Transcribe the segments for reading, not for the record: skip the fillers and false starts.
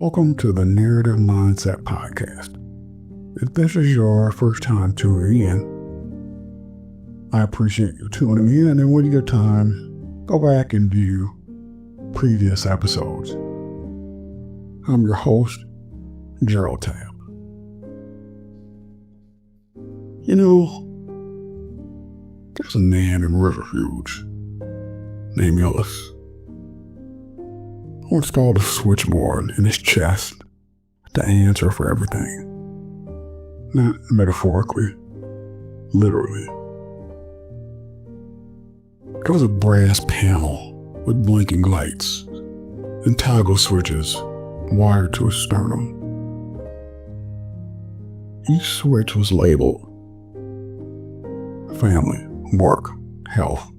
Welcome to the Narrative Mindset Podcast. If this is your first time tuning in, I appreciate you tuning in, and when you get time, go back and view previous episodes. I'm your host, Gerald Tab. You know, there's a man in Riverhuge named Ellis who installed a switchboard in his chest to answer for everything. Not metaphorically, literally. There was a brass panel with blinking lights and toggle switches wired to his sternum. Each switch was labeled family, work, health,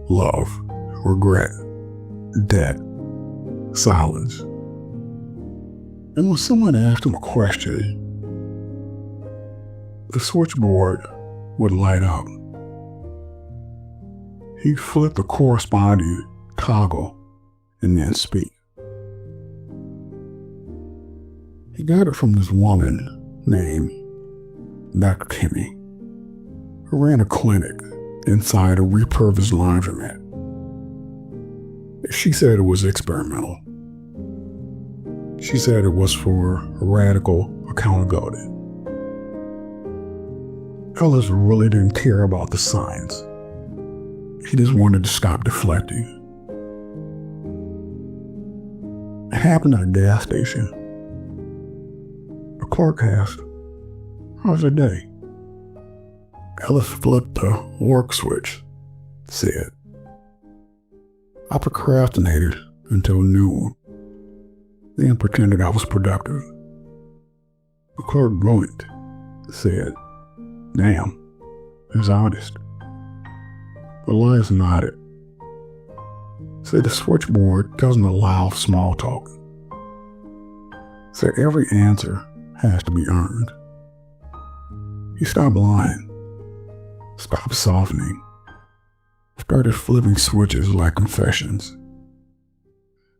love, regret, debt, silence. And when someone asked him a question, the switchboard would light up. He'd flip the corresponding toggle and then speak. He got it from this woman named Dr. Timmy, who ran a clinic inside a repurposed laundromat. She said it was experimental. She said it was for radical accountability. Ellis really didn't care about the science. He just wanted to stop deflecting. It happened at a gas station. The clerk asked, "How's your day?" Ellis flipped the work switch, said, "I procrastinated until noon, then pretended I was productive." The clerk blinked, said, "Damn, it's honest." Elias nodded, said the switchboard doesn't allow small talk. Said every answer has to be earned. He stopped lying, stopped softening, started flipping switches like confessions.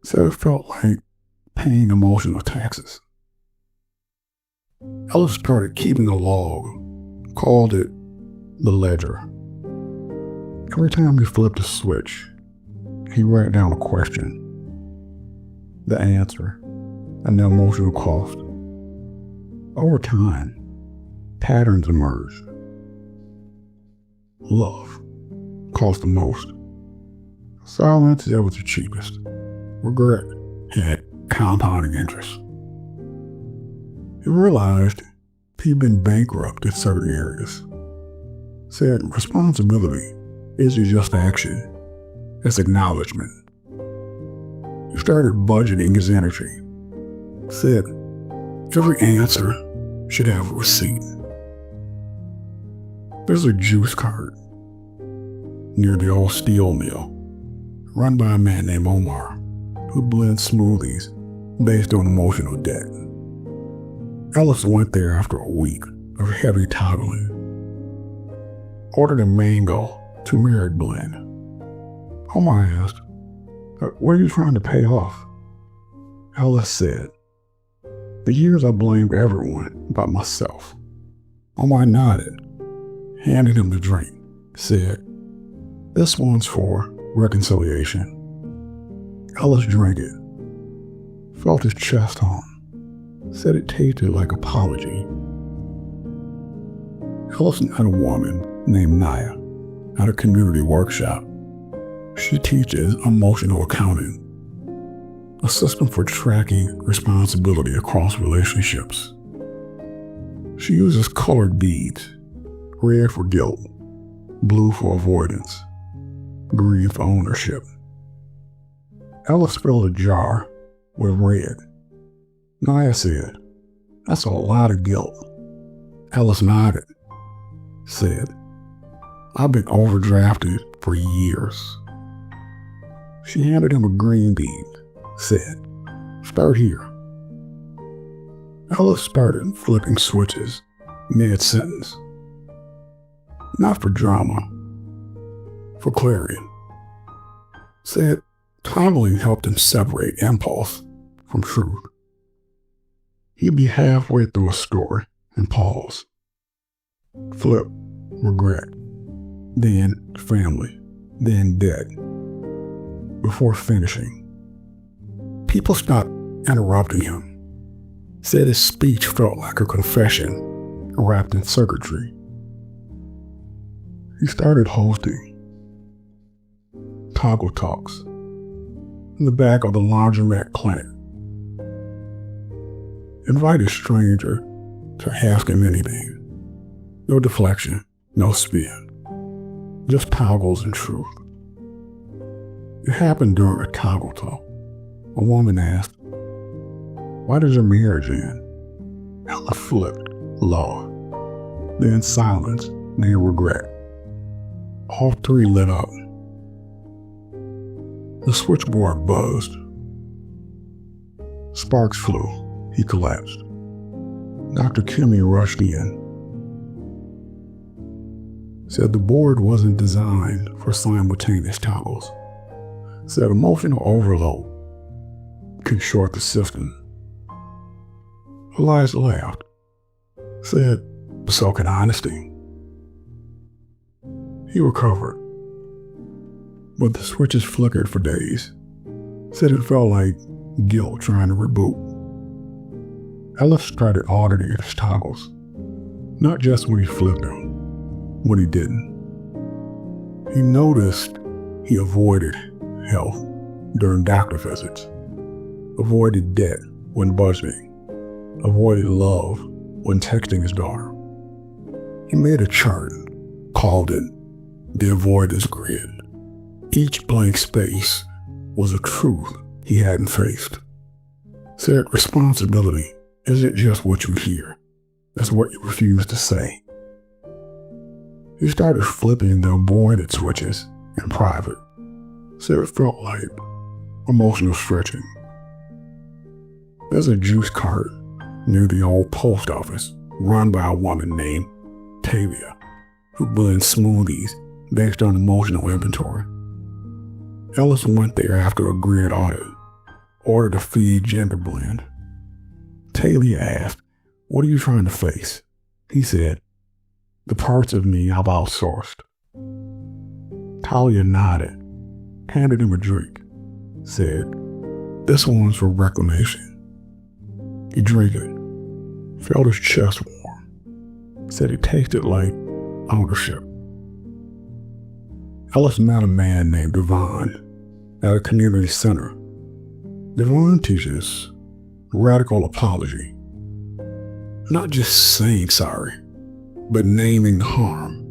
Said it felt like paying emotional taxes. Ellis started keeping a log, called it the ledger. Every time he flipped a switch, he wrote down a question, the answer, and the emotional cost. Over time, patterns emerged. Love cost the most. Silence was the cheapest. Regret had compounding interest. He realized he'd been bankrupt in certain areas. Said responsibility isn't just action, it's acknowledgement. He started budgeting his energy. Said every answer should have a receipt. There's a juice cart near the old steel mill, run by a man named Omar, who blends smoothies based on emotional debt. Ellis went there after a week of heavy toggling. Ordered a mango turmeric blend. Omar asked, "What are you trying to pay off?" Ellis said, "The years I blamed everyone but myself." Omar nodded, handed him the drink, said, "This one's for reconciliation." Ellis drank it, felt his chest on, said it tasted like apology. Ellis met a woman named Naya at a community workshop. She teaches emotional accounting, a system for tracking responsibility across relationships. She uses colored beads, red for guilt, blue for avoidance, green for ownership. Ellis filled a jar with red. Naya said, "That's a lot of guilt." Ellis nodded, said, "I've been overdrafted for years." She handed him a green bead, said, "Start here." Ellis started flipping switches mid-sentence. Not for drama, for clarity. Said toggling helped him separate impulse from truth. He'd be halfway through a story and pause. Flip, regret, then family, then debt. Before finishing, people stopped interrupting him, said his speech felt like a confession wrapped in circuitry. He started hosting toggle talks in the back of the laundromat clinic. Invite a stranger to ask him anything. No deflection, no spin, just toggles and truth. It happened during a toggle talk. A woman asked, "Why does your marriage end?" Ella flipped, law. Then silence, then regret. All three lit up. The switchboard buzzed. Sparks flew. He collapsed. Dr. Kimmy rushed in. Said the board wasn't designed for simultaneous toggles. Said emotional overload can short the system. Elias laughed. Said, "So can honesty." He recovered, but the switches flickered for days. Said it felt like guilt trying to reboot. Ellis started auditing his toggles, not just when he flipped them, when he didn't. He noticed he avoided health during doctor visits, avoided debt when budgeting, avoided love when texting his daughter. He made a chart, called it the avoidance grid. Each blank space was a truth he hadn't faced. Said responsibility isn't just what you hear, that's what you refuse to say. He started flipping the avoided switches in private. Said it felt like emotional stretching. There's a juice cart near the old post office run by a woman named Tavia, who blends smoothies based on emotional inventory. Ellis went there after a grid audit, ordered a feed gender blend. Talia asked, "What are you trying to face?" He said, "The parts of me I've outsourced." Talia nodded, handed him a drink, said, "This one's for reclamation." He drank it, felt his chest warm, said it tasted like ownership. Ellis met a man named Devon at a community center. Devon teaches radical apology. Not just saying sorry, but naming the harm,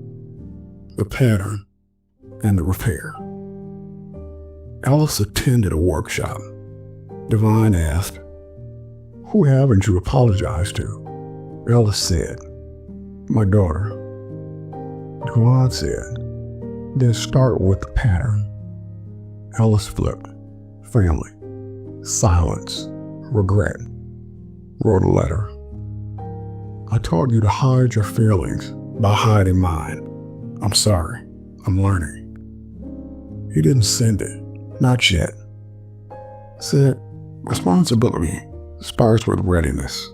the pattern, and the repair. Ellis attended a workshop. Devon asked, "Who haven't you apologized to?" Ellis said, "My daughter." Devon said, "Then start with the pattern." Ellis flipped. Family. Silence. Regret. Wrote a letter. "I taught you to hide your feelings by hiding mine. I'm sorry. I'm learning." He didn't send it. Not yet. Said, responsibility starts with readiness.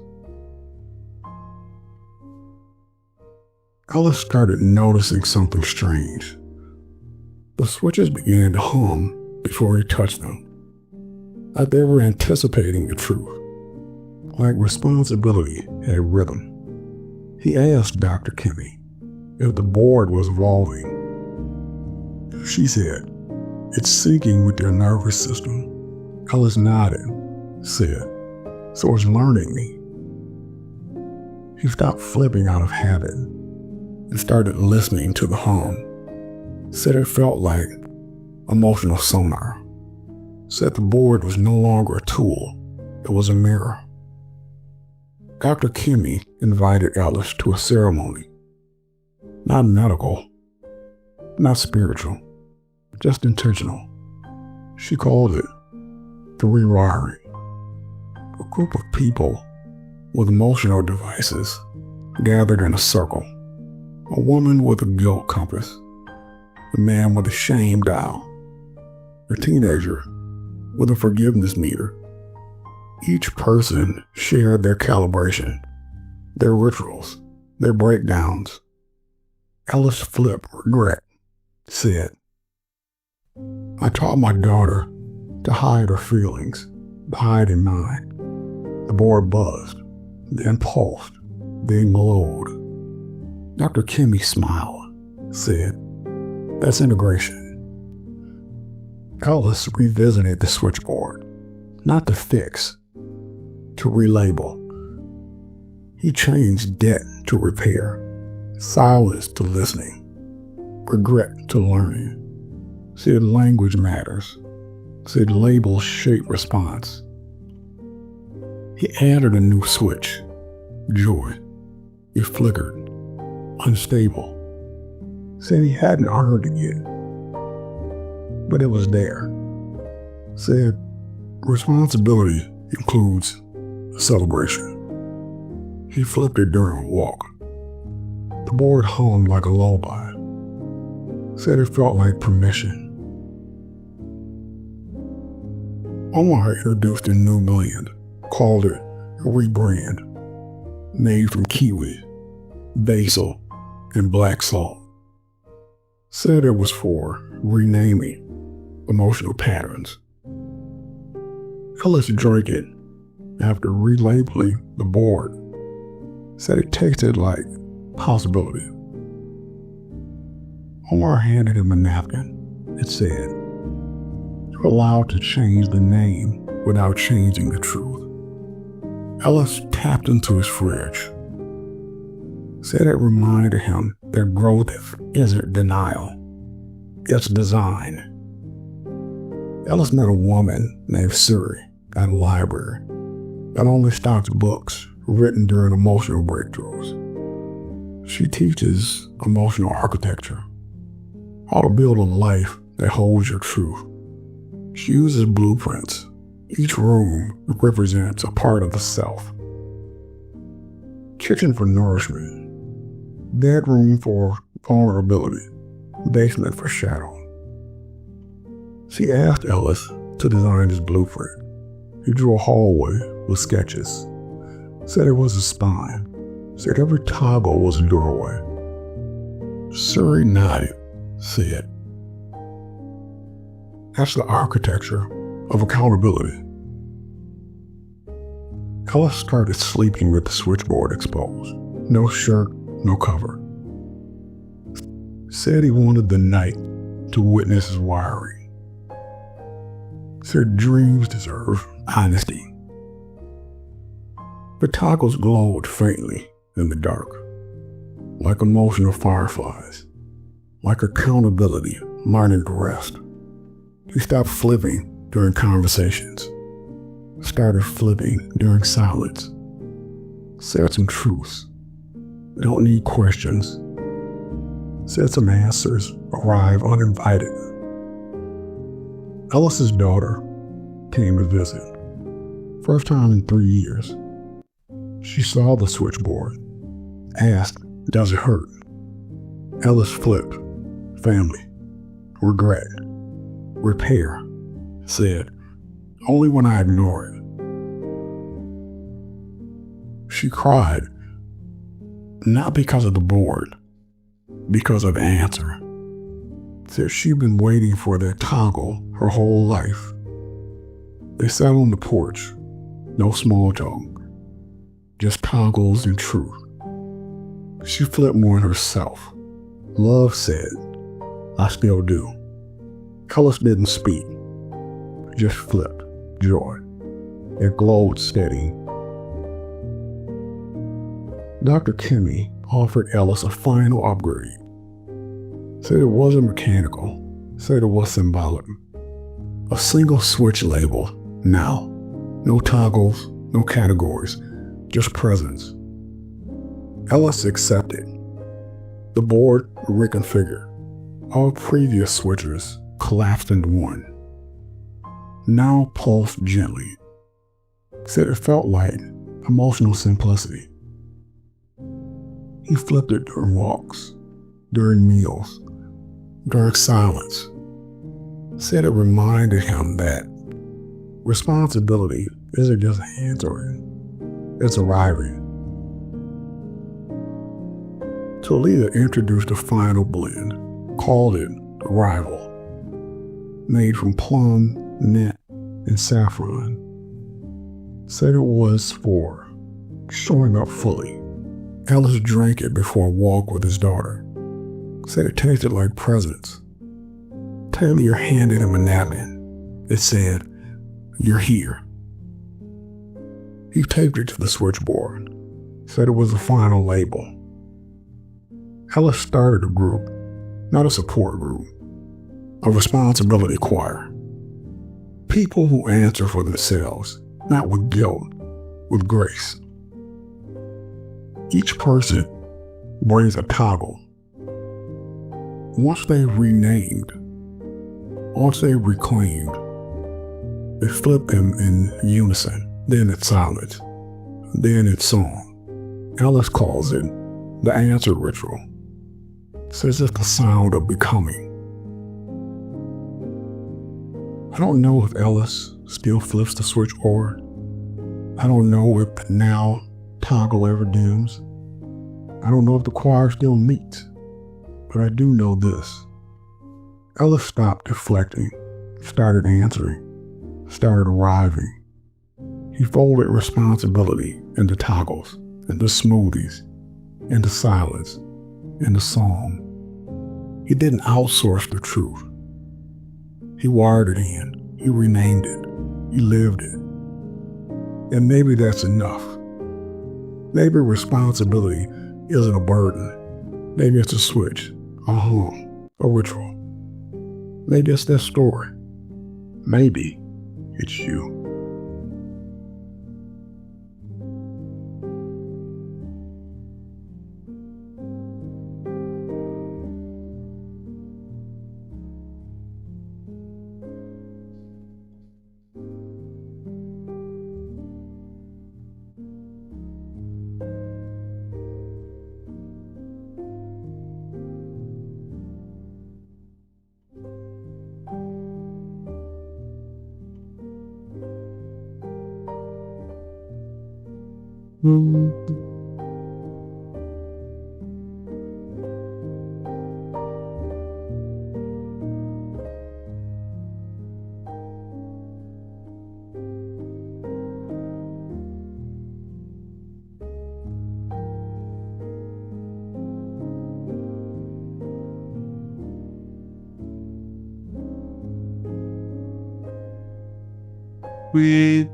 Ellis started noticing something strange. The switches began to hum before he touched them, like they were anticipating the truth, like responsibility had rhythm. He asked Dr. Kimmy if the board was evolving. She said, "It's syncing with your nervous system." Ellis nodded, said, "So it's learning me." He stopped flipping out of habit and started listening to the hum. Said it felt like emotional sonar. Said the board was no longer a tool, it was a mirror. Dr. Kimmy invited Ellis to a ceremony. Not medical, not spiritual, just intentional. She called it the rewiring. A group of people with emotional devices gathered in a circle. A woman with a guilt compass, a man with a shame dial, a teenager with a forgiveness meter. Each person shared their calibration, their rituals, their breakdowns. Ellis flipped regret, said, I taught my daughter to hide her feelings, to hide in mine. The board buzzed, then pulsed, then glowed. Dr. Kimmy smiled, said, that's integration. Ellis revisited the switchboard, not to fix, to relabel. He changed debt to repair, silence to listening, regret to learning. Said language matters, said labels shape response. He added a new switch, joy. It flickered, unstable. Said he hadn't earned it yet, but it was there. Said responsibility includes a celebration. He flipped it during a walk. The board hummed like a lullaby. Said it felt like permission. Omar introduced a new blend, called it a rebrand, made from kiwi, basil, and black salt. Said it was for renaming emotional patterns. Ellis drank it after relabeling the board. Said it tasted like possibility. Omar handed him a napkin. It said, you're allowed to change the name without changing the truth. Ellis tapped into his fridge. Said it reminded him that growth isn't denial, it's design. Ellis met a woman named Suri at a library that only stocks books written during emotional breakthroughs. She teaches emotional architecture, how to build a life that holds your truth. She uses blueprints. Each room represents a part of the self. Kitchen for nourishment, bedroom for vulnerability, basement for shadow. She asked Ellis to design his blueprint. He drew a hallway with sketches. Said it was a spine. Said every toggle was a doorway. Suri nodded, said, that's the architecture of accountability. Ellis started sleeping with the switchboard exposed. No shirt, no cover. Said he wanted the night to witness his wiring. Said dreams deserve honesty. The toggles glowed faintly in the dark, like emotional fireflies, like accountability learning to rest. He stopped flipping during conversations, started flipping during silence, said some truths. We don't need questions. Said some answers arrive uninvited. Ellis's daughter came to visit. First time in 3 years. She saw the switchboard, asked, does it hurt? Ellis flipped, family, regret, repair, said, only when I ignore it. She cried, not because of the board, because of the answer. Said she'd been waiting for that toggle her whole life. They sat on the porch, no small talk, just toggles and truth. She flipped more in herself. Love said, I still do. Ellis didn't speak, just flipped, joy. It glowed steady. Dr. Kimmy offered Ellis a final upgrade. Said it wasn't mechanical, said it was symbolic. A single switch label, now. No toggles, no categories, just presence. Ellis accepted. The board reconfigured. All previous switchers collapsed into one. Now pulsed gently. Said it felt like emotional simplicity. He flipped it during walks, during meals, during silence. Said it reminded him that responsibility isn't just answering, it's arriving. So Lyra introduced a final blend, called it Arrival, made from plum, mint, and saffron. Said it was for showing up fully. Ellis drank it before a walk with his daughter. Said it tasted like presents. Taylor handed him a napkin. It said, "You're here." He taped it to the switchboard. Said it was the final label. Ellis started a group, not a support group, a responsibility choir. People who answer for themselves, not with guilt, with grace. Each person brings a toggle. Once they've renamed, once they've reclaimed, they flip them in unison. Then it's silence. Then it's song. Ellis calls it the answer ritual. Says it's the sound of becoming. I don't know if Ellis still flips the switchboard. I don't know if the now toggle ever dims. I don't know if the choir still meets. But I do know this. Ellis stopped deflecting, started answering, started arriving. He folded responsibility into toggles, into smoothies, into silence, into song. He didn't outsource the truth. He wired it in. He renamed it. He lived it. And maybe that's enough. Maybe responsibility isn't a burden. Maybe it's a switch, a hum, a ritual. Maybe it's that story. Maybe it's you. We